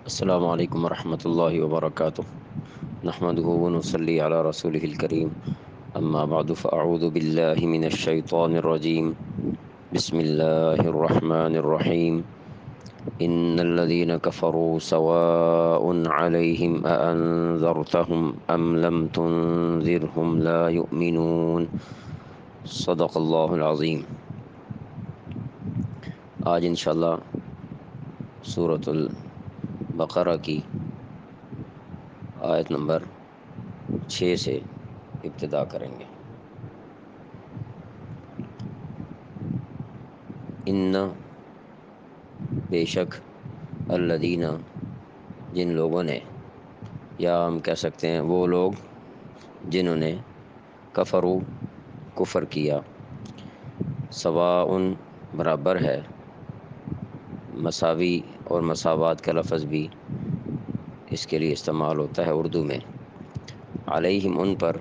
السلام علیکم ورحمۃ اللہ وبرکاتہ نحمده ونصلي على رسوله الكريم اما بعد فاعوذ بالله من الشيطان الرجيم بسم الله الرحمن الرحيم ان الذين كفروا سواء عليهم أأنذرتهم ام لم تنذرهم لا يؤمنون صدق اللہ العظیم۔ آج انشاءاللہ سورۃ البقرہ کی آیت نمبر 6 سے ابتدا کریں گے۔ ان بے شک الذین جن لوگوں نے، یا ہم کہہ سکتے ہیں وہ لوگ جنہوں نے کفروا کفر کیا، سواء برابر ہے، مساوی اور مساوات کا لفظ بھی اس کے لیے استعمال ہوتا ہے اردو میں، علیہم ان پر،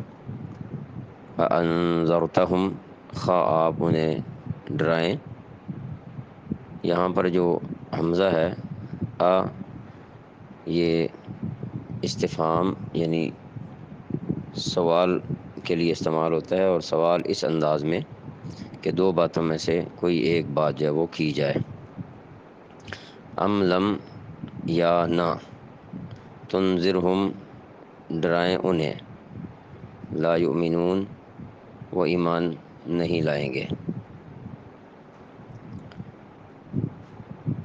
انذرتہم خواہ آپ انہیں ڈرائیں۔ یہاں پر جو حمزہ ہے یہ استفہام یعنی سوال کے لیے استعمال ہوتا ہے، اور سوال اس انداز میں کہ دو باتوں میں سے کوئی ایک بات جو ہے وہ کی جائے۔ ام لم یا نہ، تنذرہم ڈرائیں انہیں، لا یؤمنون وہ ایمان نہیں لائیں گے۔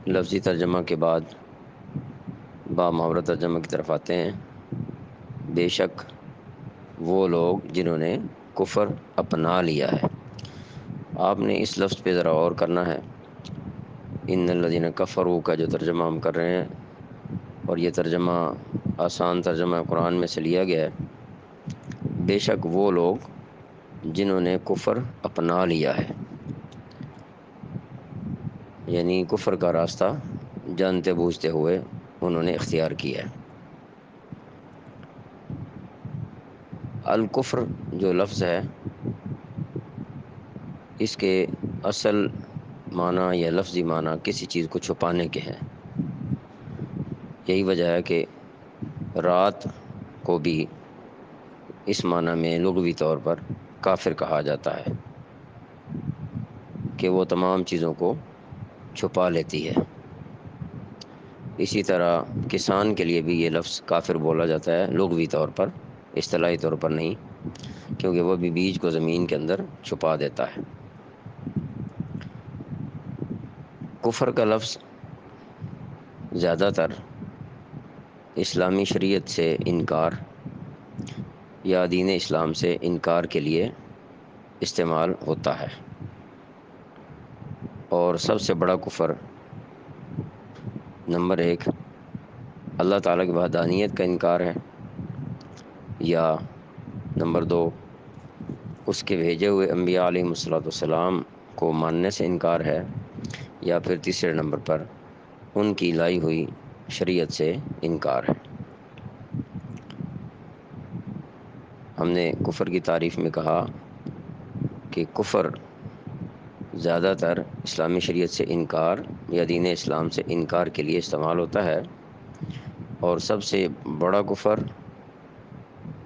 لفظی ترجمہ کے بعد با محاورہ ترجمہ کی طرف آتے ہیں۔ بے شک وہ لوگ جنہوں نے کفر اپنا لیا ہے۔ آپ نے اس لفظ پہ ذرا غور کرنا ہے۔ ان الذین کفروا کا جو ترجمہ ہم کر رہے ہیں، اور یہ ترجمہ آسان ترجمہ قرآن میں سے لیا گیا ہے، بے شک وہ لوگ جنہوں نے کفر اپنا لیا ہے، یعنی کفر کا راستہ جانتے بوجھتے ہوئے انہوں نے اختیار کیا ہے۔ الکفر جو لفظ ہے، اس کے اصل معنی یا لفظی معنی کسی چیز کو چھپانے کے ہیں۔ یہی وجہ ہے کہ رات کو بھی اس معنی میں لغوی طور پر کافر کہا جاتا ہے کہ وہ تمام چیزوں کو چھپا لیتی ہے۔ اسی طرح کسان کے لیے بھی یہ لفظ کافر بولا جاتا ہے لغوی طور پر، اصطلاحی طور پر نہیں، کیونکہ وہ بھی بیج کو زمین کے اندر چھپا دیتا ہے۔ کفر کا لفظ زیادہ تر اسلامی شریعت سے انکار یا دین اسلام سے انکار کے لیے استعمال ہوتا ہے، اور سب سے بڑا کفر نمبر 1 اللہ تعالیٰ کی وحدانیت کا انکار ہے، یا نمبر 2 اس کے بھیجے ہوئے انبیاء علیہ السلام کو ماننے سے انکار ہے، یا پھر تیسرے نمبر پر ان کی لائی ہوئی شریعت سے انکار ہے۔ ہم نے کفر کی تعریف میں کہا کہ کفر زیادہ تر اسلامی شریعت سے انکار یا دین اسلام سے انکار کے لیے استعمال ہوتا ہے، اور سب سے بڑا کفر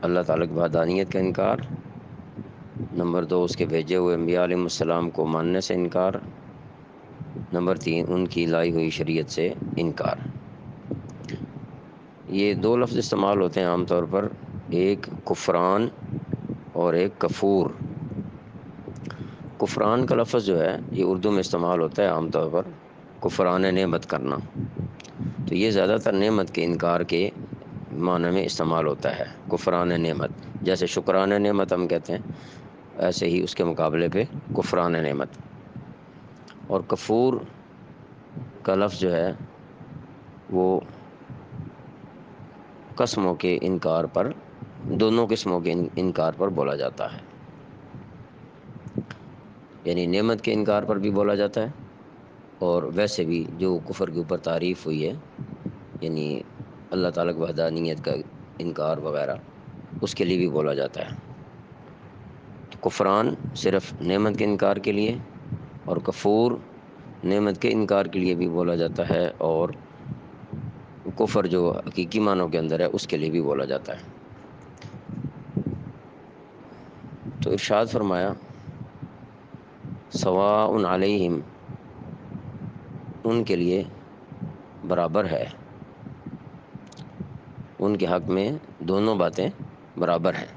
اللہ تعالیٰ کی وحدانیت کا انکار، نمبر 2 اس کے بھیجے ہوئے انبیاء علیہ السلام کو ماننے سے انکار، نمبر 3 ان کی لائی ہوئی شریعت سے انکار۔ یہ دو لفظ استعمال ہوتے ہیں عام طور پر، ایک کفران اور ایک کفور۔ کفران کا لفظ جو ہے یہ اردو میں استعمال ہوتا ہے عام طور پر کفران نعمت کرنا، تو یہ زیادہ تر نعمت کے انکار کے معنی میں استعمال ہوتا ہے، کفران نعمت، جیسے شکران نعمت ہم کہتے ہیں، ایسے ہی اس کے مقابلے پہ کفران نعمت۔ اور کفور کا لفظ جو ہے وہ قسموں کے انکار پر، دونوں قسموں کے انکار پر بولا جاتا ہے، یعنی نعمت کے انکار پر بھی بولا جاتا ہے، اور ویسے بھی جو کفر کے اوپر تعریف ہوئی ہے، یعنی اللہ تعالیٰ کی وحدانیت کا انکار وغیرہ، اس کے لیے بھی بولا جاتا ہے۔ تو کفران صرف نعمت کے انکار کے لیے، اور کفور نعمت کے انکار کے لیے بھی بولا جاتا ہے، اور کفر جو حقیقی معنوں کے اندر ہے اس کے لیے بھی بولا جاتا ہے۔ تو ارشاد فرمایا سواء علیہم، ان کے لیے برابر ہے، ان کے حق میں دونوں باتیں برابر ہیں۔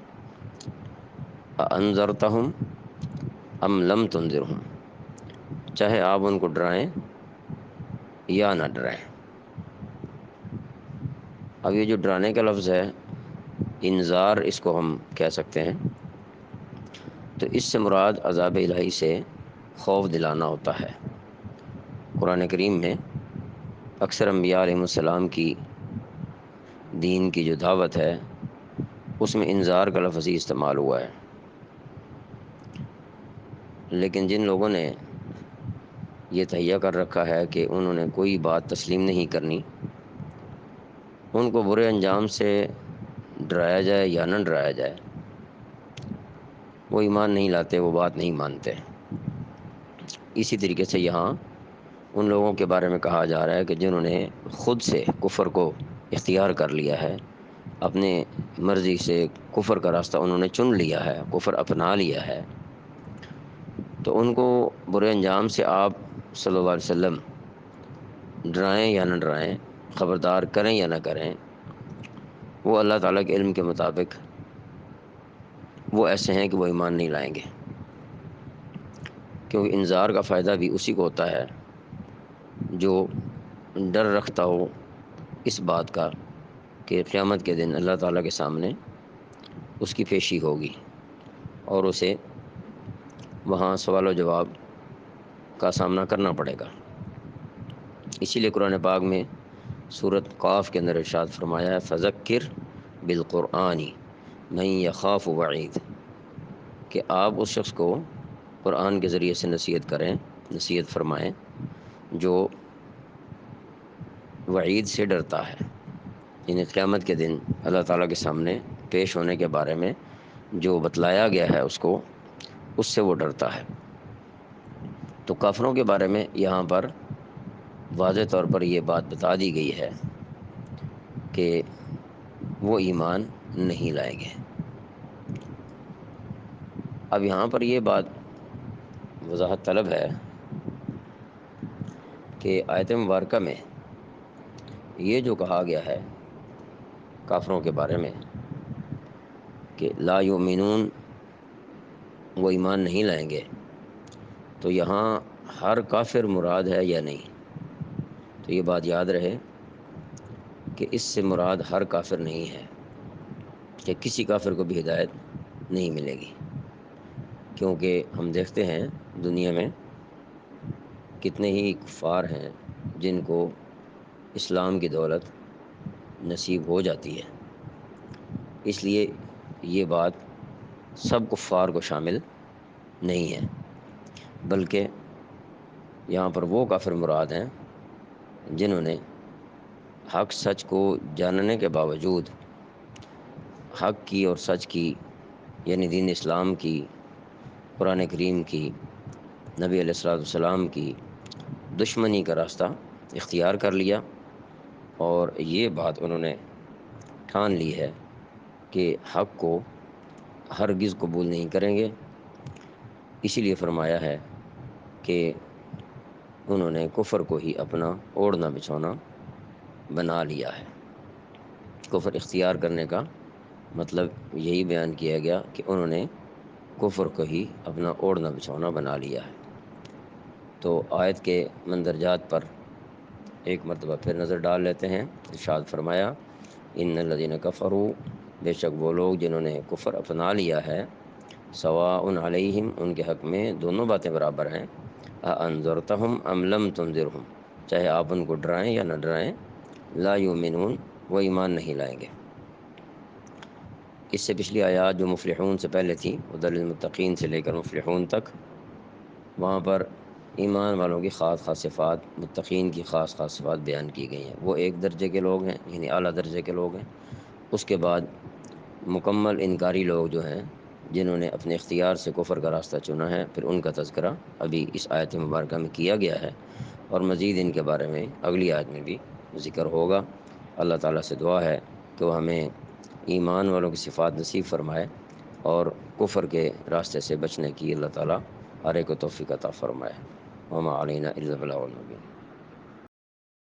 انذرتہم ام لم تنذرہم، چاہے آپ ان کو ڈرائیں یا نہ ڈرائیں۔ اب یہ جو ڈرانے کا لفظ ہے، انذار اس کو ہم کہہ سکتے ہیں، تو اس سے مراد عذاب الہی سے خوف دلانا ہوتا ہے۔ قرآن کریم میں اکثر انبیاء علیہ السلام کی دین کی جو دعوت ہے اس میں انذار کا لفظ ہی استعمال ہوا ہے، لیکن جن لوگوں نے یہ تہیہ کر رکھا ہے کہ انہوں نے کوئی بات تسلیم نہیں کرنی، ان کو برے انجام سے ڈرایا جائے یا نہ ڈرایا جائے، وہ ایمان نہیں لاتے، وہ بات نہیں مانتے۔ اسی طریقے سے یہاں ان لوگوں کے بارے میں کہا جا رہا ہے کہ جنہوں نے خود سے کفر کو اختیار کر لیا ہے، اپنے مرضی سے کفر کا راستہ انہوں نے چن لیا ہے، کفر اپنا لیا ہے، تو ان کو برے انجام سے آپ صلی اللہ علیہ وسلم ڈرائیں یا نہ ڈرائیں، خبردار کریں یا نہ کریں، وہ اللہ تعالیٰ کے علم کے مطابق وہ ایسے ہیں کہ وہ ایمان نہیں لائیں گے، کیونکہ انذار کا فائدہ بھی اسی کو ہوتا ہے جو ڈر رکھتا ہو اس بات کا کہ قیامت کے دن اللہ تعالیٰ کے سامنے اس کی پیشی ہوگی اور اسے وہاں سوال و جواب کا سامنا کرنا پڑے گا۔ اسی لیے قرآن پاک میں سورۃ قاف کے اندر ارشاد فرمایا ہے فذکر بالقرآن من یخاف وعید، کہ آپ اس شخص کو قرآن کے ذریعے سے نصیحت کریں، نصیحت فرمائیں جو وعید سے ڈرتا ہے، یعنی قیامت کے دن اللہ تعالیٰ کے سامنے پیش ہونے کے بارے میں جو بتلایا گیا ہے اس کو، اس سے وہ ڈرتا ہے۔ تو کافروں کے بارے میں یہاں پر واضح طور پر یہ بات بتا دی گئی ہے کہ وہ ایمان نہیں لائیں گے۔ اب یہاں پر یہ بات وضاحت طلب ہے کہ آیت مبارکہ میں یہ جو کہا گیا ہے کافروں کے بارے میں کہ لا یؤمنون، وہ ایمان نہیں لائیں گے، تو یہاں ہر کافر مراد ہے یا نہیں؟ تو یہ بات یاد رہے کہ اس سے مراد ہر کافر نہیں ہے، کہ کسی کافر کو بھی ہدایت نہیں ملے گی، کیونکہ ہم دیکھتے ہیں دنیا میں کتنے ہی کفار ہیں جن کو اسلام کی دولت نصیب ہو جاتی ہے۔ اس لیے یہ بات سب کفار کو شامل نہیں ہے، بلکہ یہاں پر وہ کافر مراد ہیں جنہوں نے حق سچ کو جاننے کے باوجود حق کی اور سچ کی، یعنی دین اسلام کی، قرآن کریم کی، نبی علیہ الصلوۃ والسلام کی دشمنی کا راستہ اختیار کر لیا، اور یہ بات انہوں نے ٹھان لی ہے کہ حق کو ہرگز قبول نہیں کریں گے۔ اسی لیے فرمایا ہے کہ انہوں نے کفر کو ہی اپنا اوڑھنا بچھونا بنا لیا ہے۔ کفر اختیار کرنے کا مطلب یہی بیان کیا گیا کہ انہوں نے کفر کو ہی اپنا اوڑھنا بچھونا بنا لیا ہے۔ تو آیت کے مندرجات پر ایک مرتبہ پھر نظر ڈال لیتے ہیں۔ ارشاد فرمایا ان الذین کفروا، بے شک وہ لوگ جنہوں نے کفر اپنا لیا ہے، سواء علیہم، ان کے حق میں دونوں باتیں برابر ہیں، انذرتہم ام لم تنذرہم، چاہے آپ ان کو ڈرائیں یا نہ ڈرائیں، لا یؤمنون، وہ ایمان نہیں لائیں گے۔ اس سے پچھلی آیات جو مفلحون سے پہلے تھی، ھدی للمتقین سے لے کر مفلحون تک، وہاں پر ایمان والوں کی خاص خاص صفات، متقین کی خاص خاص صفات بیان کی گئی ہیں۔ وہ ایک درجے کے لوگ ہیں، یعنی اعلیٰ درجے کے لوگ ہیں۔ اس کے بعد مکمل انکاری لوگ جو ہیں، جنہوں نے اپنے اختیار سے کفر کا راستہ چنا ہے، پھر ان کا تذکرہ ابھی اس آیت مبارکہ میں کیا گیا ہے، اور مزید ان کے بارے میں اگلی آیت میں بھی ذکر ہوگا۔ اللہ تعالیٰ سے دعا ہے کہ وہ ہمیں ایمان والوں کی صفات نصیب فرمائے اور کفر کے راستے سے بچنے کی اللہ تعالیٰ ہر ایک کو توفیق عطا فرمائے۔ وما علینا الا البلاغ المبین۔